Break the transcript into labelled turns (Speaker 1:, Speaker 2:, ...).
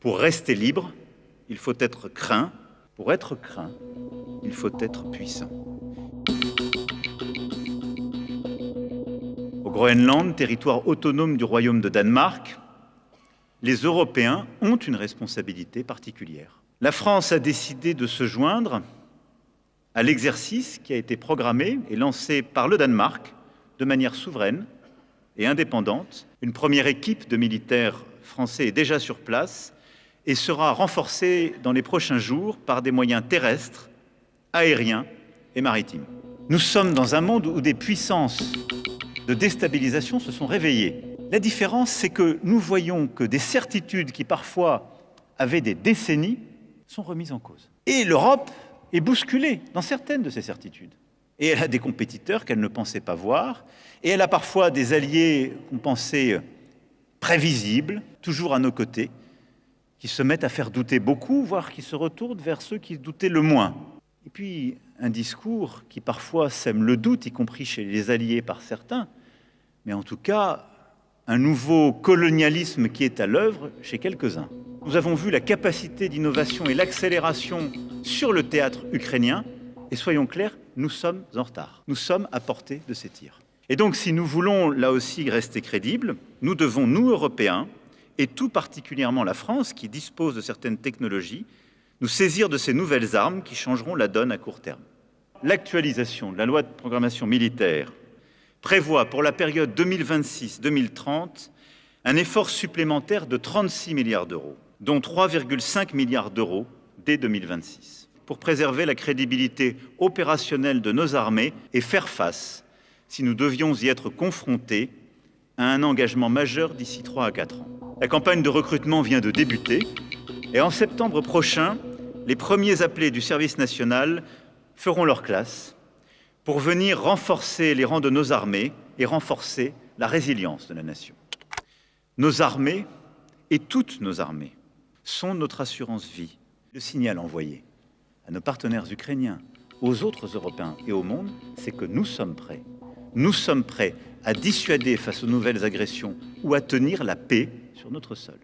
Speaker 1: Pour rester libre, il faut être craint. Pour être craint, il faut être puissant. Au Groenland, territoire autonome du royaume de Danemark, les Européens ont une responsabilité particulière. La France a décidé de se joindre à l'exercice qui a été programmé et lancé par le Danemark de manière souveraine et indépendante. Une première équipe de militaires français est déjà sur place et sera renforcée dans les prochains jours par des moyens terrestres, aériens et maritimes. Nous sommes dans un monde où des puissances de déstabilisation se sont réveillées. La différence, c'est que nous voyons que des certitudes qui parfois avaient des décennies sont remises en cause. Et l'Europe est bousculée dans certaines de ces certitudes. Et elle a des compétiteurs qu'elle ne pensait pas voir, et elle a parfois des alliés qu'on pensait prévisibles, toujours à nos côtés, qui se mettent à faire douter beaucoup, voire qui se retournent vers ceux qui doutaient le moins. Et puis, un discours qui parfois sème le doute, y compris chez les alliés par certains, mais en tout cas, un nouveau colonialisme qui est à l'œuvre chez quelques-uns. Nous avons vu la capacité d'innovation et l'accélération sur le théâtre ukrainien, et soyons clairs, nous sommes en retard. Nous sommes à portée de ces tirs. Et donc, si nous voulons, là aussi, rester crédibles, nous devons, nous, Européens, et tout particulièrement la France, qui dispose de certaines technologies, nous saisir de ces nouvelles armes qui changeront la donne à court terme. L'actualisation de la loi de programmation militaire prévoit pour la période 2026-2030 un effort supplémentaire de 36 milliards d'euros, dont 3,5 milliards d'euros dès 2026, pour préserver la crédibilité opérationnelle de nos armées et faire face, si nous devions y être confrontés, à un engagement majeur d'ici 3 à 4 ans. La campagne de recrutement vient de débuter et en septembre prochain, les premiers appelés du service national feront leur classe pour venir renforcer les rangs de nos armées et renforcer la résilience de la nation. Nos armées, et toutes nos armées, sont notre assurance vie. Le signal envoyé à nos partenaires ukrainiens, aux autres Européens et au monde, c'est que nous sommes prêts. Nous sommes prêts à dissuader face aux nouvelles agressions ou à tenir la paix sur notre sol.